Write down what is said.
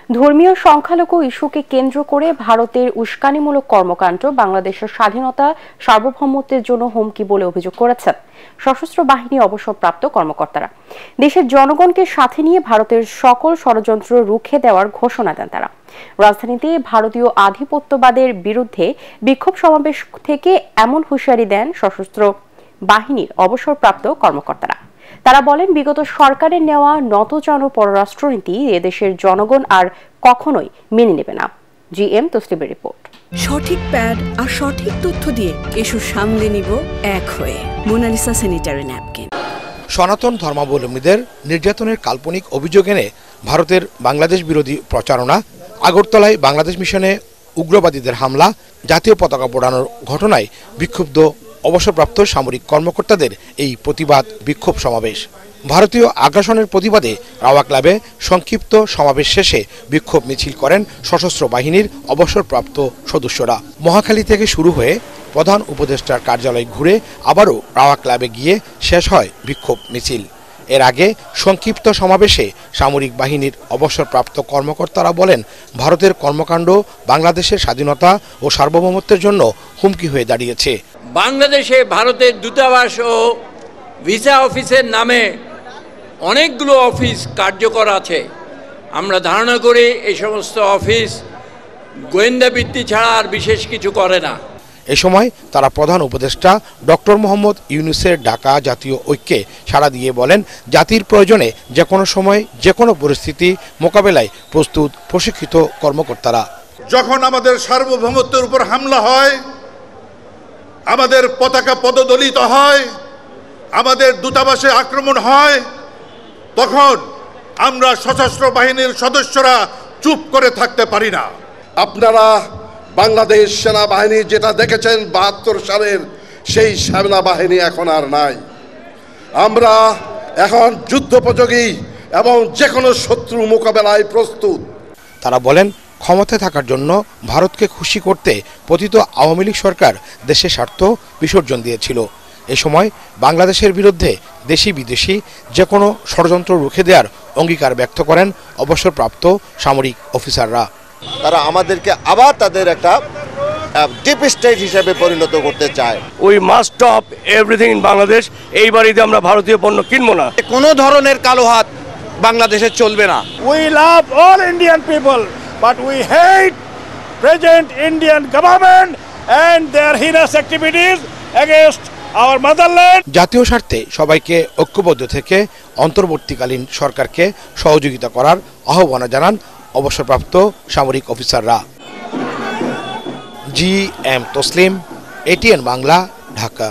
ধর্মীয় সংখ্যালঘু ইস্যুকে কেন্দ্র করে ভারতের উস্কানিমূলক কর্মকাণ্ড বাংলাদেশের স্বাধীনতা সার্বভৌমত্বের জন্য হুমকি বলে অভিযোগ করেছেন সশস্ত্র বাহিনী অবসরপ্রাপ্ত কর্মকর্তারা। দেশের জনগণকে সাথে নিয়ে ভারতের সকল ষড়যন্ত্র রুখে দেওয়ার ঘোষণা দেন তারা। রাজধানীতে ভারতীয় আধিপত্যবাদের বিরুদ্ধে বিক্ষোভ সমাবেশ থেকে এমন হুঁশিয়ারি দেন সশস্ত্র বাহিনীর অবসরপ্রাপ্ত কর্মকর্তারা। তারা বলেন, বিগত সরকারের নেওয়া নতজানু পররাষ্ট্রনীতি এদেশের জনগণ আর কখনোই মেনে নেবে না। জিএম তসলিমের রিপোর্ট। সঠিক প্যাড আর সঠিক তথ্য দিয়ে ইস্যু সামলে নিব এক হয়ে। Monalisa sanitary napkin. সনাতন ধর্মাবলম্বীদের নির্যাতনের কাল্পনিক অভিযোগ এনে ভারতের বাংলাদেশ বিরোধী প্রচারণা, আগরতলায় বাংলাদেশ মিশনে উগ্রবাদীদের হামলা, জাতীয় পতাকা পোড়ানোর ঘটনায় বিক্ষুব্ধ অবসরপ্রাপ্ত সামরিক কর্মকর্তাদের এই প্রতিবাদ বিক্ষোভ সমাবেশ। ভারতীয় আগ্রাসনের প্রতিবাদে রাওয়া ক্লাবে সংক্ষিপ্ত সমাবেশ শেষে বিক্ষোভ মিছিল করেন সশস্ত্র বাহিনীর অবসরপ্রাপ্ত সদস্যরা। মহাখালী থেকে শুরু হয়ে প্রধান উপদেষ্টার কার্যালয় ঘুরে আবারও রাওয়া ক্লাবে গিয়ে শেষ হয় বিক্ষোভ মিছিল। এর আগে সংক্ষিপ্ত সমাবেশে সামরিক বাহিনীর অবসরপ্রাপ্ত কর্মকর্তারা বলেন, ভারতের কর্মকাণ্ড বাংলাদেশের স্বাধীনতা ও সার্বভৌমত্বের জন্য হুমকি হয়ে দাঁড়িয়েছে। বাংলাদেশে ভারতের দূতাবাস ও ভিসা অফিসের নামে অনেকগুলো অফিস কার্যকর আছে। আমরা ধারণা করি এই সমস্ত অফিস গোয়েন্দা বৃত্তি ছাড়া আর বিশেষ কিছু করে না। এ সময় তারা প্রধান উপদেষ্টা ডক্টর মোহাম্মদ ইউনূসের ডাকা জাতীয় ঐক্যে সাড়া দিয়ে বলেন, জাতির প্রয়োজনে যে কোনো সময় যে কোনো পরিস্থিতি মোকাবেলায় প্রস্তুত প্রশিক্ষিত কর্মকর্তারা। যখন আমাদের সার্বভৌমত্বের উপর হামলা হয়, আমাদের পতাকা পদদলিত হয়, আমাদের দূতাবাসে আক্রমণ হয়, তখন আমরা সশস্ত্র বাহিনীর সদস্যরা চুপ করে থাকতে পারি না। আপনারা বাংলাদেশ সেনাবাহিনী যেটা দেখেছেন ৭২ সালের, সেই সেনাবাহিনী এখন আর নাই। আমরা এখন যুদ্ধোপযোগী এবং যে কোনো শত্রু মোকাবেলায় প্রস্তুত। তারা বলেন, ক্ষমতায় থাকার জন্য ভারতকে খুশি করতে পতিত আওয়ামী লীগ সরকার দেশের স্বার্থ বিসর্জন দিয়েছিল। এ সময় বাংলাদেশের বিরুদ্ধে দেশি বিদেশি যে কোনো ষড়যন্ত্র রুখে দেওয়ার অঙ্গীকার ব্যক্ত করেন অবসরপ্রাপ্ত সামরিক অফিসাররা। তারা আমাদেরকে আবার তাদের একটা ডিপ স্টেট হিসেবে পরিণত করতে চায়। We must stop everything in Bangladesh. এইবারই আমরা ভারতীয় পণ্য কিনবো না। কোনো ধরনের কালো হাত বাংলাদেশে চলবে না। We love all Indian people, but we hate present Indian government and their heinous activities against our motherland. জাতীয় স্বার্থে সবাইকে ঐক্যবদ্ধ থেকে অন্তর্বর্তীকালীন সরকারকে সহযোগিতা করার আহ্বান জানান অবসরপ্রাপ্ত সামরিক অফিসাররা। GM Taslim, ATN Bangla, Dhaka.